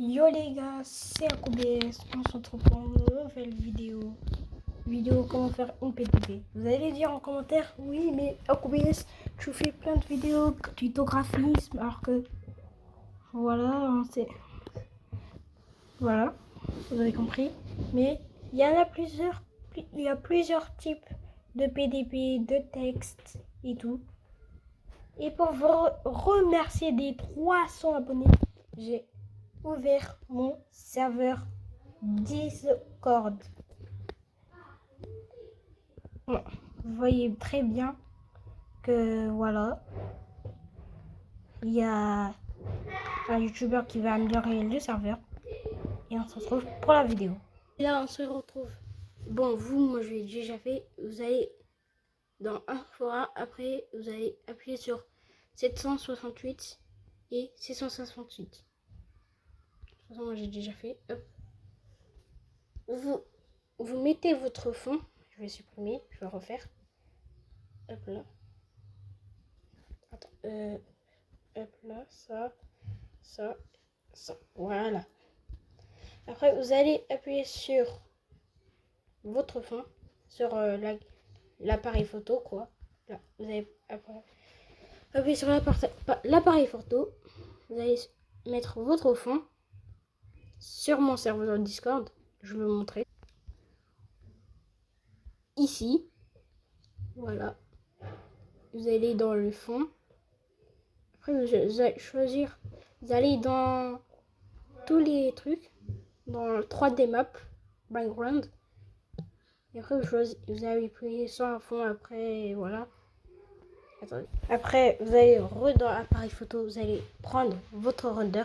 Yo les gars, c'est AkoBS, on se retrouve pour une nouvelle vidéo. Comment faire une PTP. Vous allez dire en commentaire, oui mais AkoBS, tu fais plein de vidéos, tuto-graphisme, alors que voilà, on sait. Voilà, vous avez compris. Mais il y en a plusieurs, il y a plusieurs types de PDP, de textes et tout. Et pour vous remercier des 300 abonnés, j'ai ouvert mon serveur Discord. Bon, vous voyez très bien que voilà, il y a un youtubeur qui va améliorer le serveur et on se retrouve pour la vidéo. Et là on se retrouve. Bon, moi je l'ai déjà fait. Vous allez dans un forum, après vous allez appuyer sur 768 et 668. De toute façon, moi j'ai déjà fait. Hop. Vous mettez votre fond. Je vais supprimer, je vais refaire. Hop là. Attends. Hop là, ça. Voilà. Après, vous allez appuyer sur votre fond, sur l'appareil photo, quoi. Là, vous allez appuyer sur l'appareil photo. Vous allez mettre votre fond sur mon serveur Discord. Je vais vous montrer. Ici. Voilà. Vous allez dans le fond. Après, vous allez choisir. Vous allez dans tous les trucs. Dans le 3D map. Background. Et après, vous allez appuyer sur un fond. Après, voilà. Attendez. Après, vous allez dans l'appareil photo. Vous allez prendre votre render.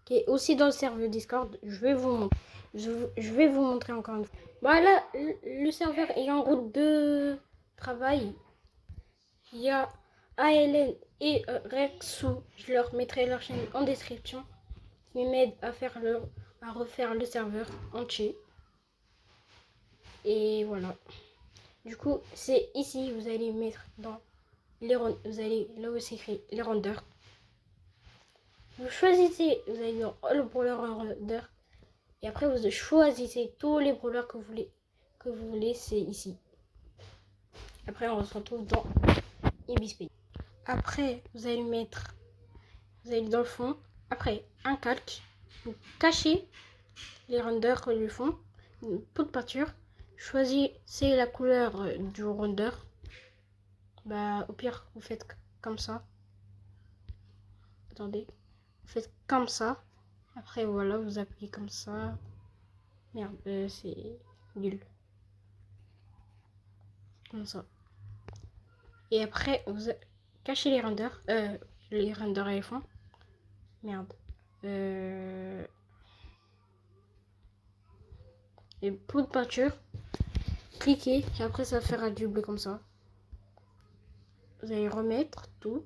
Qui est aussi dans le serveur Discord. Je vais vous montrer. Je vais vous montrer encore une fois. Voilà, le serveur est en route de travail. Il y a ALN et Rexou. Je leur mettrai leur chaîne en description. Qui m'aident à refaire le serveur entier. Et voilà. Du coup, c'est ici, vous allez mettre dans vous allez là où c'est écrit les renders. Vous choisissez, vous allez dans All Brawler Render. Et après, vous choisissez tous les brawlers que vous voulez, c'est ici. Après, on se retrouve dans Ibispace. Après, vous allez dans le fond. Après, un calque. Vous cachez les renders du fond. Une petite peinture. Choisissez la couleur du render. Bah, au pire, vous faites comme ça. Attendez. Vous faites comme ça. Après, voilà, vous appuyez comme ça. Merde, c'est nul. Comme ça. Et après, vous cachez les renders. Les renders et les fonds. Merde. Et pour de peinture. Cliquez. Et après, ça va faire un double comme ça. Vous allez remettre tout.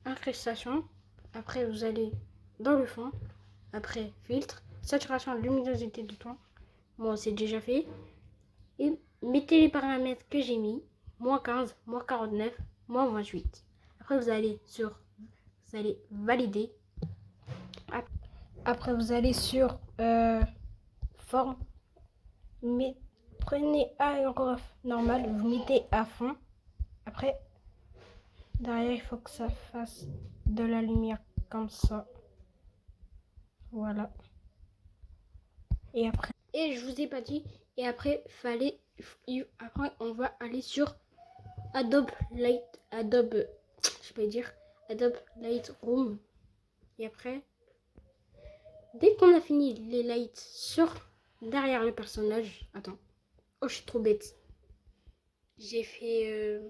Incrustation. Après, vous allez dans le fond. Après, filtre. Saturation, luminosité du ton. Moi, c'est déjà fait. Et mettez les paramètres que j'ai mis. Moins 15, moins 49, moins 28. Après, vous allez valider. Après, vous allez sur forme. Mais prenez un ref normal, vous mettez à fond. Après, derrière, il faut que ça fasse de la lumière comme ça. Voilà. Et après, et je vous ai pas dit. Et après, après, on va aller sur Adobe Lightroom. Et après, dès qu'on a fini les lights derrière le personnage, attends. Oh, je suis trop bête. J'ai fait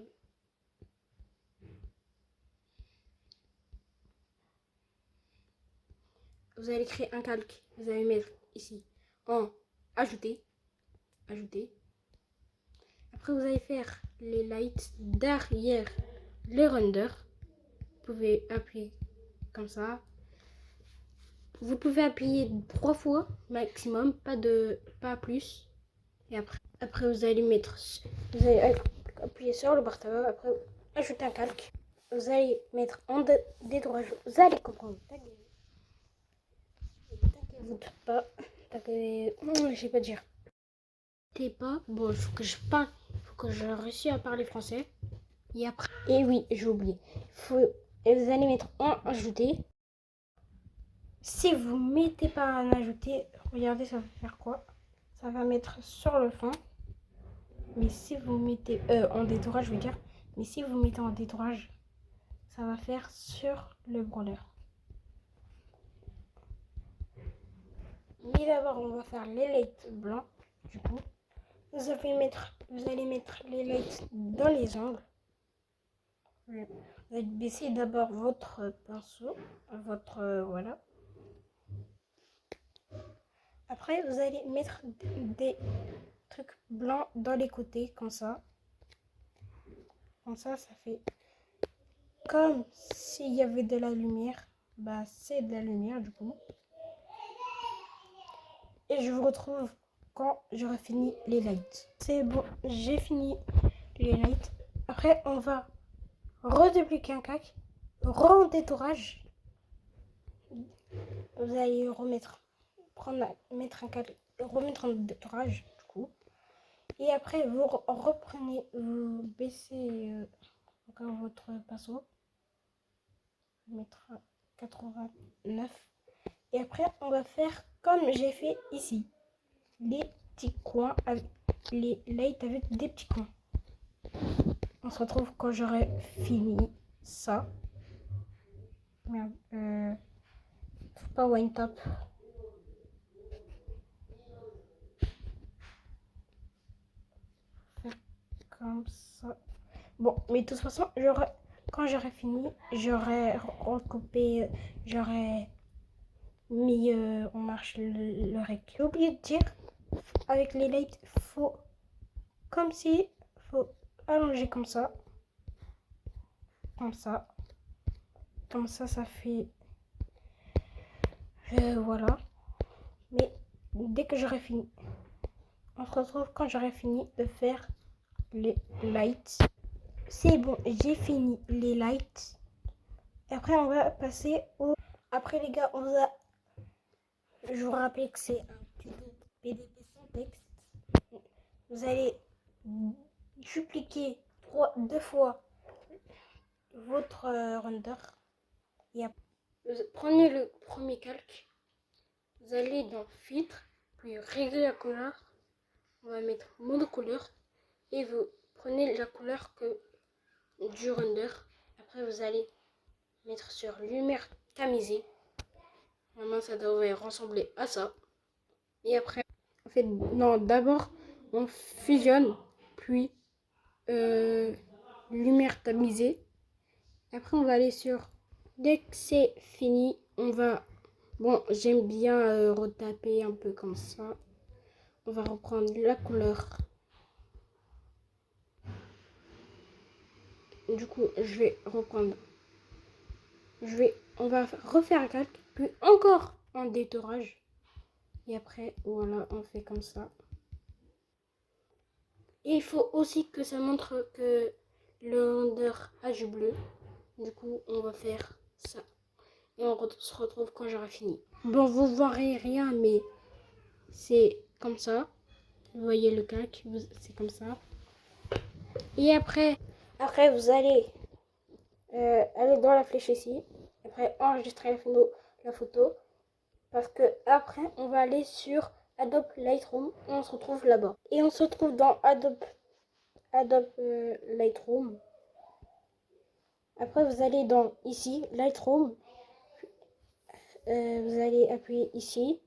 vous allez créer un calque. Vous allez mettre ici en ajouter. Après, vous allez faire les lights derrière les renders. Vous pouvez appuyer comme ça. Vous pouvez appuyer 3 fois maximum, pas plus. Et après vous allez appuyer sur le barre tabac. Après, ajouter un calque. Vous allez mettre en détourage. Vous allez comprendre. Vous tape pas. Je sais pas dire. T'es pas. Bon, il faut que je parle. Il faut que je réussisse à parler français. Et après. Et oui, j'ai oublié. Et vous allez mettre en ajouter. Si vous mettez pas en ajouter, regardez, ça va faire quoi? Ça va mettre sur le fond. Mais si vous mettez en détourage, je veux dire. Mais si vous mettez en détourage, ça va faire sur le branleur. Mais d'abord, on va faire les lights blancs. Du coup, vous allez mettre les lights dans les angles. Vous allez baisser d'abord votre pinceau, voilà. Après, vous allez mettre des trucs blancs dans les côtés, comme ça. Comme ça fait comme s'il y avait de la lumière. Bah, c'est de la lumière, du coup. Et je vous retrouve quand j'aurai fini les lights. C'est bon, j'ai fini les lights. Après, on va redépliquer un cac, redétourage. Vous allez mettre un cac, remettre en détourage, du coup. Et après, vous reprenez, vous baissez encore votre pinceau. Mettre 89. Et après, on va faire comme j'ai fait ici. Les petits coins avec les lights avec des petits coins. On se retrouve quand j'aurai fini ça. Merde. Faut pas wind up. Faire comme ça. Bon, mais de toute façon, quand j'aurai fini, j'aurai recoupé, j'aurai mis en marche le rec. J'ai oublié de dire, avec les lights, faut allonger comme ça. Comme ça. Comme ça fait... voilà. Mais dès que j'aurai fini, on se retrouve quand j'aurai fini de faire les lights. C'est bon, j'ai fini les lights. Et après, on va passer au... Après, les gars, je vous rappelle que c'est un PDP sans texte. Vous allez dupliquer deux fois votre render. Et après, prenez le premier calque. Vous allez dans filtre, puis régler la couleur. On va mettre monocouleur. Et vous prenez la couleur du render. Après, vous allez mettre sur lumière tamisée. Normalement, ça devrait ressembler à ça. Et après, en fait, non, d'abord, on fusionne, puis lumière tamisée. Après, on va aller sur... Dès que c'est fini, on va... Bon, j'aime bien retaper un peu comme ça. On va reprendre la couleur. Du coup, je vais reprendre... On va refaire un calque, puis encore un détourage. Et après, voilà, on fait comme ça. Et il faut aussi que ça montre que le render a du bleu. Du coup, on va faire ça. Et on se retrouve quand j'aurai fini. Bon, vous verrez rien, mais c'est comme ça. Vous voyez le calque, c'est comme ça. Et après vous allez aller dans la flèche ici. Après, enregistrer la photo. Parce que après, on va aller sur Adobe Lightroom et on se retrouve là-bas. Et on se retrouve dans Adobe Lightroom. Après, vous allez dans ici, Lightroom. Vous allez appuyer ici.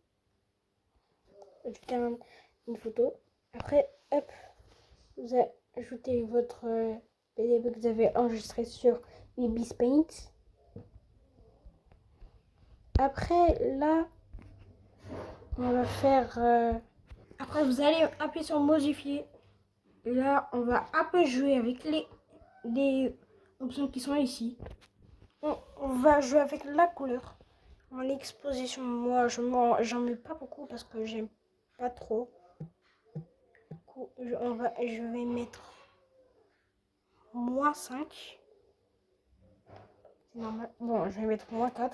Ajouter une photo. Après, hop, vous ajoutez votre PDB que vous avez enregistré sur Ibis Paint. Après, là, on va faire... Après, vous allez appuyer sur modifier. Et là, on va un peu jouer avec les options qui sont ici. On va jouer avec la couleur. En exposition, moi, j'en mets pas beaucoup parce que j'aime pas trop. Du coup, je vais mettre -5. C'est normal. Bon, je vais mettre -4.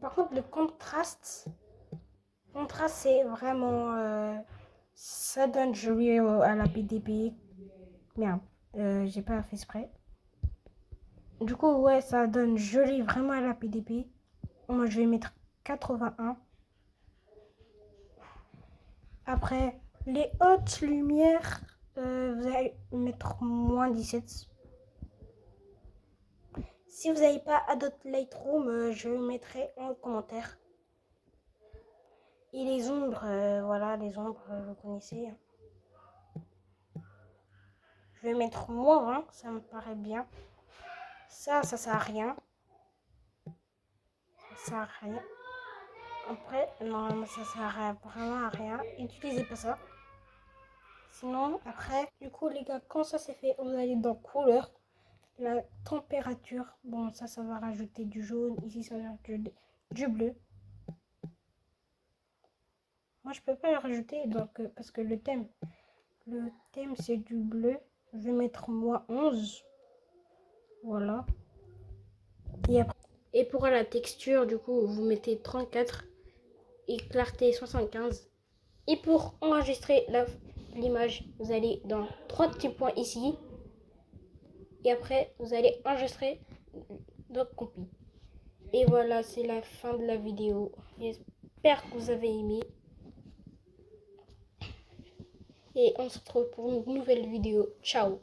Par contre, le contraste, Contraste, c'est vraiment... ça donne joli à la PDP. Merde, j'ai pas fait exprès. Du coup, ouais, ça donne joli vraiment à la PDP. Moi, je vais mettre 81. Après, les hautes lumières, vous allez mettre moins 17. Si vous n'avez pas Adobe Lightroom, je le mettrai en commentaire. Et les ombres, voilà, les ombres, vous connaissez. Je vais mettre moins 20, ça me paraît bien. Ça sert à rien. Ça sert à rien. Après, non, ça sert vraiment à rien. N'utilisez pas ça. Sinon, après, du coup, les gars, quand ça c'est fait, vous allez dans couleur, la température. Bon, ça va rajouter du jaune. Ici, ça va rajouter du bleu. Moi, je peux pas le rajouter donc, parce que le thème c'est du bleu. Je vais mettre moins 11. Voilà. Et pour la texture, du coup, vous mettez 34 et clarté 75. Et pour enregistrer l'image, vous allez dans 3 petits points ici. Et après, vous allez enregistrer votre copie. Et voilà, c'est la fin de la vidéo. J'espère que vous avez aimé. Et on se retrouve pour une nouvelle vidéo. Ciao!